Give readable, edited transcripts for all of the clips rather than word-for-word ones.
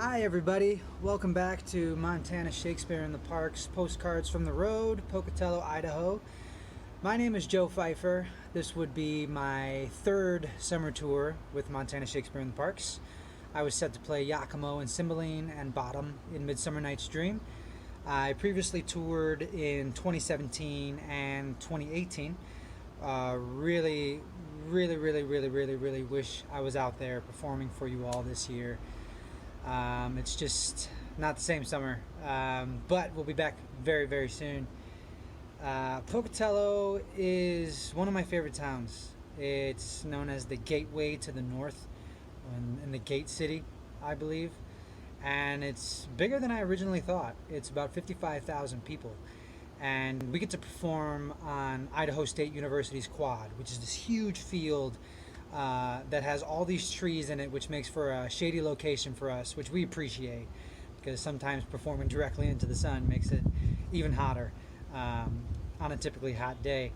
Hi everybody, welcome back to Montana Shakespeare in the Parks, Postcards from the Road, Pocatello, Idaho. My name is Joe Pfeiffer. This would be my third summer tour with Montana Shakespeare in the Parks. I was set to play Yakimo and Cymbeline and Bottom in Midsummer Night's Dream. I previously toured in 2017 and 2018. Really wish I was out there performing for you all this year. It's just not the same summer, but we'll be back very soon. Pocatello is one of my favorite towns. It's known as the gateway to the north, in the Gate City, I believe, and it's bigger than I originally thought. It's about 55,000 people, and we get to perform on Idaho State University's quad, which is this huge field that has all these trees in it, which makes for a shady location for us, which we appreciate because sometimes performing directly into the sun makes it even hotter on a typically hot day.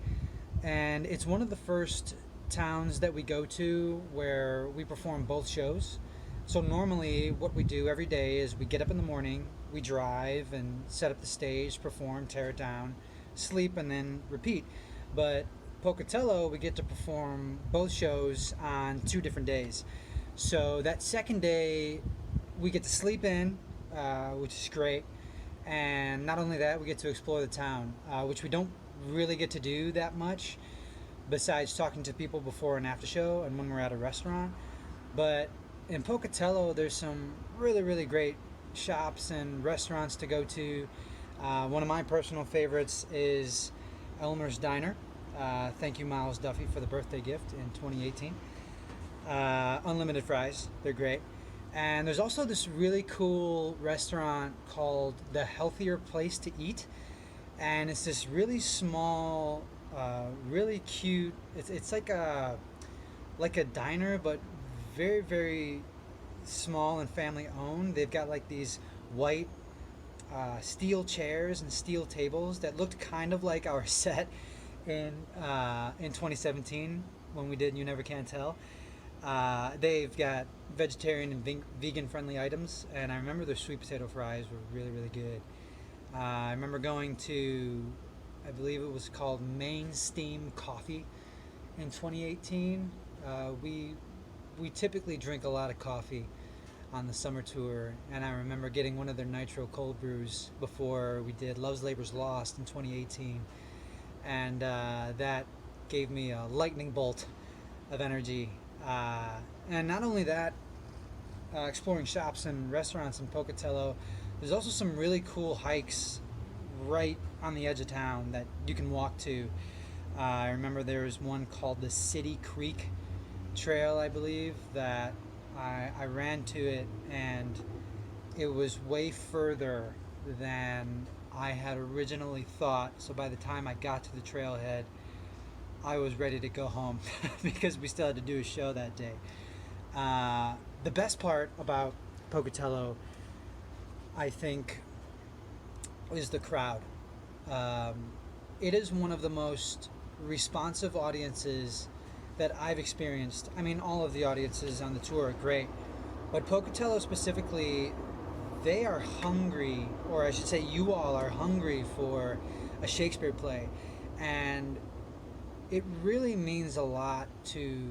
And it's one of the first towns that we go to where we perform both shows. So normally what we do every day is we get up in the morning, we drive and set up the stage, perform, tear it down, sleep, and then repeat. But Pocatello, we get to perform both shows on 2 different days. So that second day, we get to sleep in, which is great. And not only that, we get to explore the town, which we don't really get to do that much, besides talking to people before and after show and when we're at a restaurant. But in Pocatello, there's some really great shops and restaurants to go to. One of my personal favorites is Elmer's Diner. Thank you, Miles Duffy, for the birthday gift in 2018. Unlimited fries, they're great. And there's also this really cool restaurant called The Healthier Place to Eat. And it's this really small, really cute, it's like a diner, but very small and family owned. They've got like these white steel chairs and steel tables that looked kind of like our set in 2017 when we did You Never Can Tell. They've got vegetarian and vegan friendly items, and I remember their sweet potato fries were really good. I remember going to, I believe it was called Main Steam Coffee in 2018. We typically drink a lot of coffee on the summer tour, and I remember getting one of their nitro cold brews before we did Love's Labor's Lost in 2018. And that gave me a lightning bolt of energy. And not only that, exploring shops and restaurants in Pocatello, there's also some really cool hikes right on the edge of town that you can walk to. I remember there was one called the City Creek Trail, I believe, that I ran to it, and it was way further than I had originally thought. So by the time I got to the trailhead, I was ready to go home because we still had to do a show that day. The best part about Pocatello, I think, is the crowd. It is one of the most responsive audiences that I've experienced. I mean, all of the audiences on the tour are great, but Pocatello specifically, they are hungry, or I should say you all are hungry for a Shakespeare play. And it really means a lot to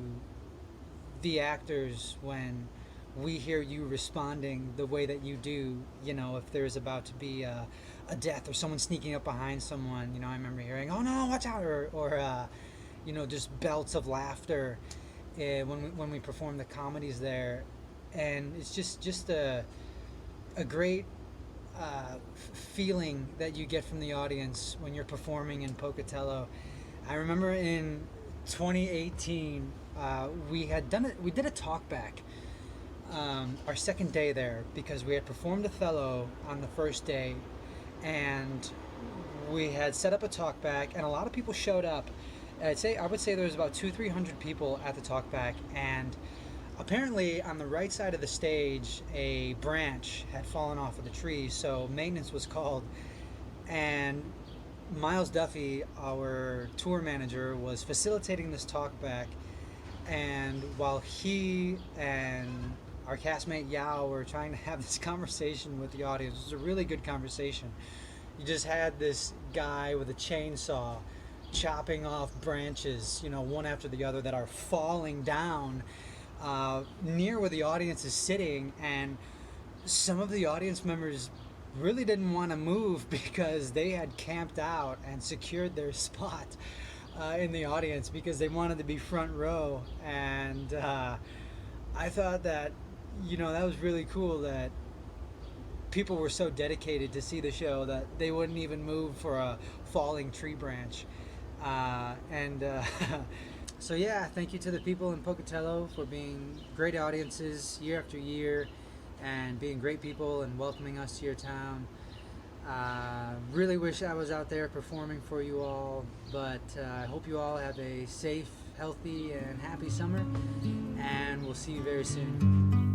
the actors when we hear you responding the way that you do. You know, if there's about to be a death or someone sneaking up behind someone, you know, I remember hearing, "Oh no, watch out," or you know, just belts of laughter when we perform the comedies there. And it's just a great feeling that you get from the audience when you're performing in Pocatello. I remember in 2018 we did a talk back our second day there, because we had performed Othello on the first day, and we had set up a talk back, and a lot of people showed up. I would say there was about 200-300 people at the talk back, and apparently on the right side of the stage a branch had fallen off of the tree, so maintenance was called. And Miles Duffy, our tour manager, was facilitating this talk back, and while he and our castmate Yao were trying to have this conversation with the audience. It was a really good conversation. You just had this guy with a chainsaw chopping off branches, one after the other that are falling down near where the audience is sitting, and some of the audience members really didn't want to move because they had camped out and secured their spot in the audience because they wanted to be front row. And I thought that, that was really cool that people were so dedicated to see the show that they wouldn't even move for a falling tree branch. And So yeah, thank you to the people in Pocatello for being great audiences year after year and being great people and welcoming us to your town. Really wish I was out there performing for you all, but I hope you all have a safe, healthy, and happy summer, and we'll see you very soon.